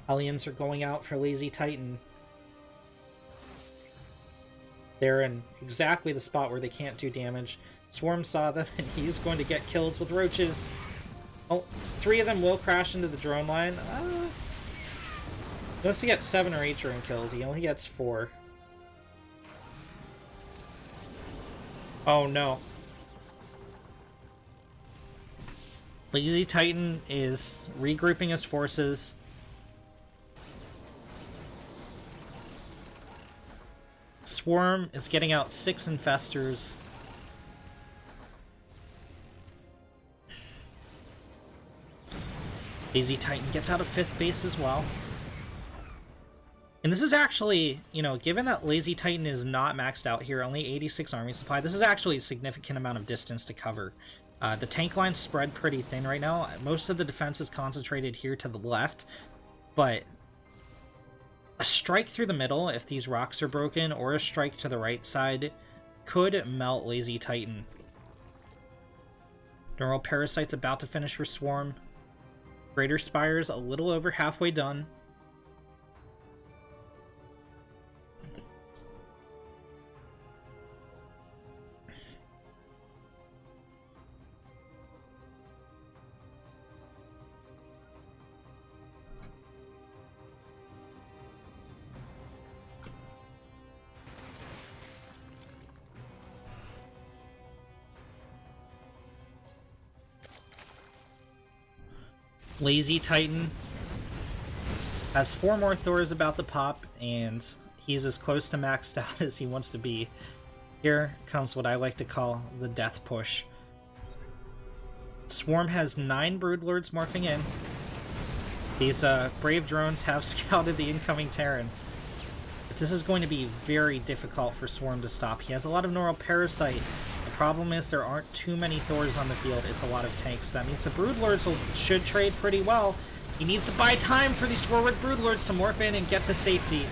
Hellions are going out for LazyTitan. They're in exactly the spot where they can't do damage. Swarm saw them, and he's going to get kills with roaches. Oh, 3 of them will crash into the drone line. Unless he gets 7 or 8 drone kills, he only gets 4. Oh no. LazyTitan is regrouping his forces. Swarm is getting out 6 infestors. LazyTitan gets out a 5th base as well. And this is actually, you know, given that LazyTitan is not maxed out here, only 86 army supply, this is actually a significant amount of distance to cover. The tank line's spread pretty thin right now. Most of the defense is concentrated here to the left, but A strike through the middle, if these rocks are broken, or a strike to the right side, could melt LazyTitan. Neural Parasite's about to finish for Swarm. Greater Spire's a little over halfway done. LazyTitan has 4 more Thors about to pop, and he's as close to maxed out as he wants to be. Here comes what I like to call the death push. Swarm has 9 Broodlords morphing in. These brave drones have scouted the incoming Terran. But this is going to be very difficult for Swarm to stop. He has a lot of Neural Parasite. The problem is there aren't too many Thors on the field. It's a lot of tanks. That means the Broodlords should trade pretty well. He needs to buy time for these forward Broodlords to morph in and get to safety.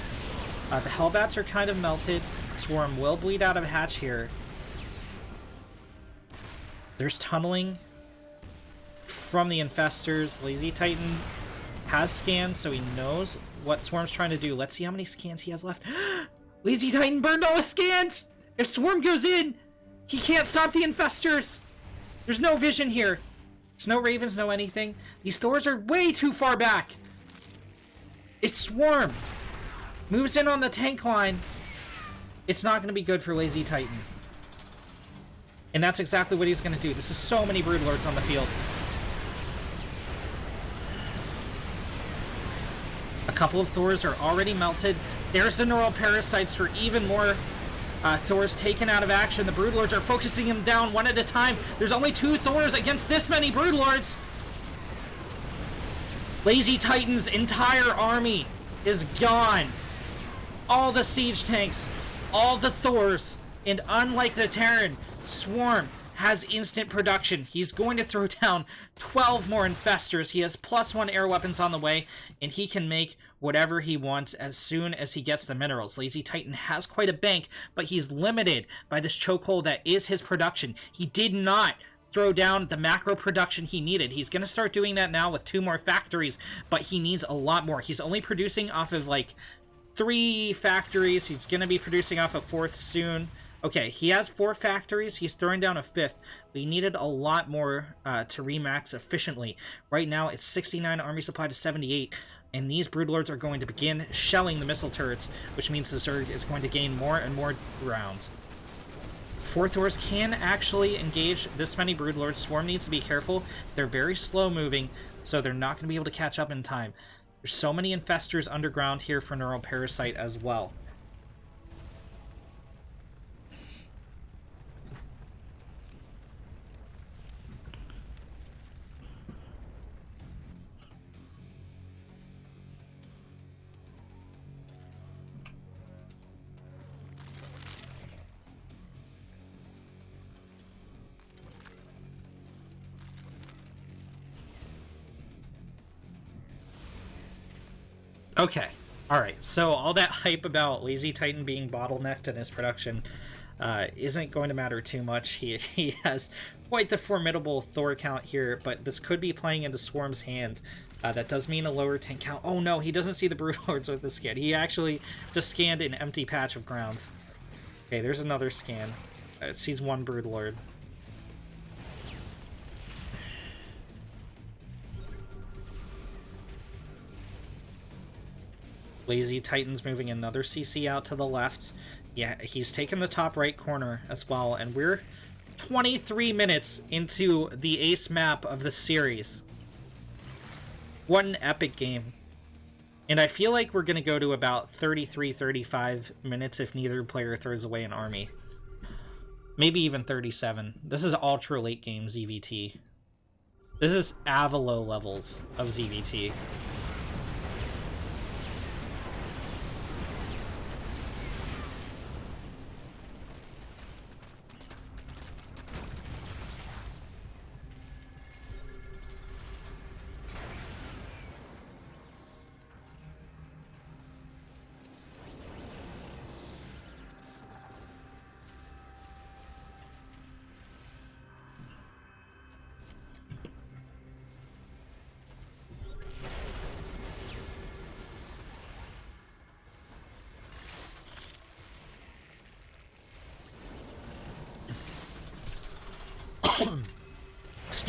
The Hellbats are kind of melted. Swarm will bleed out of hatch here. There's tunneling from the Infestors. LazyTitan has scans, so he knows what Swarm's trying to do. Let's see how many scans he has left. LazyTitan burned all his scans! If Swarm goes in, he can't stop the Infestors! There's no vision here. There's no Ravens, no anything. These Thors are way too far back. It's Swarm. Moves in on the tank line. It's not going to be good for LazyTitan. And that's exactly what he's going to do. This is so many Broodlords on the field. A couple of Thors are already melted. There's the Neural Parasites for even more Thors taken out of action. The Broodlords are focusing him down one at a time. There's only 2 Thors against this many Broodlords. LazyTitan's entire army is gone. All the siege tanks, all the Thors, and unlike the Terran, Swarm has instant production. He's going to throw down 12 more Infestors. He has +1 air weapons on the way, and he can make whatever he wants as soon as he gets the minerals. LazyTitan has quite a bank, but he's limited by this chokehold that is his production. He did not throw down the macro production he needed. He's going to start doing that now with 2 more factories, but he needs a lot more. He's only producing off of like 3 factories. He's going to be producing off a 4th soon. Okay, he has 4 factories. He's throwing down a 5th. We needed a lot more to remax efficiently. Right now, it's 69 army supply to 78, and these Broodlords are going to begin shelling the missile turrets, which means the Zerg is going to gain more and more ground. 4 Thors can actually engage this many Broodlords. Swarm needs to be careful. They're very slow moving, so they're not going to be able to catch up in time. There's so many Infestors underground here for Neural Parasite as well. Okay, alright, so all that hype about LazyTitan being bottlenecked in his production isn't going to matter too much. He has quite the formidable Thor count here, but this could be playing into Swarm's hand. That does mean a lower tank count. Oh no, he doesn't see the Broodlords with the scan. He actually just scanned an empty patch of ground. Okay, there's another scan. It sees 1 Broodlord. LazyTitan's moving another CC out to the left. Yeah, he's taken the top right corner as well, and we're 23 minutes into the ace map of the series. What an epic game. And I feel like we're going to go to about 33-35 minutes if neither player throws away an army. Maybe even 37. This is ultra late game ZVT. This is Avalo levels of ZVT.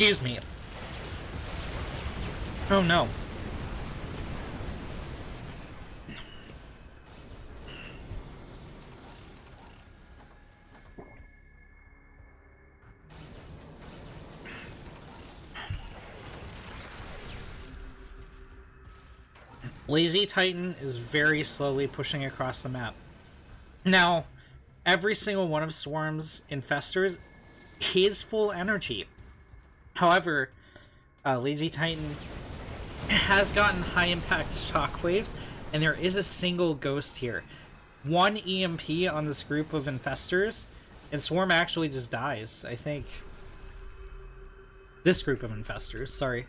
Excuse me. Oh no. LazyTitan is very slowly pushing across the map. Now, every single one of Swarm's infestors is full energy. However, LazyTitan has gotten high impact shockwaves, and there is a single ghost here. One EMP on this group of infestors, and Swarm actually just dies, I think. This group of infestors, sorry.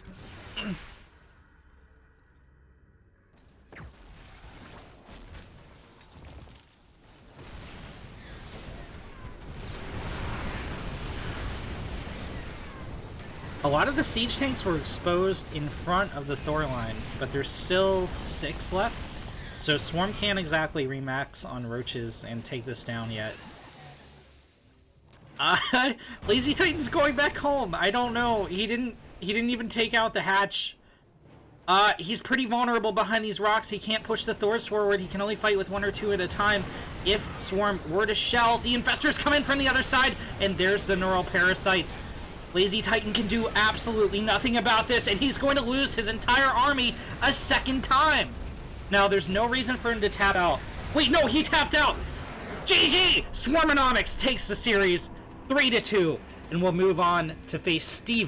A lot of the siege tanks were exposed in front of the Thor line, but there's still 6 left, so Swarm can't exactly remax on roaches and take this down yet. LazyTitan's going back home. I don't know. He didn't even take out the hatch. He's pretty vulnerable behind these rocks. He can't push the Thors forward. He can only fight with 1 or 2 at a time. If Swarm were to shell, the infestors come in from the other side, and there's the neural parasites. LazyTitan can do absolutely nothing about this, and he's going to lose his entire army a second time. Now, there's no reason for him to tap out. Wait, no, he tapped out! GG! Swarmonomics takes the series 3-2, and we'll move on to face Steven.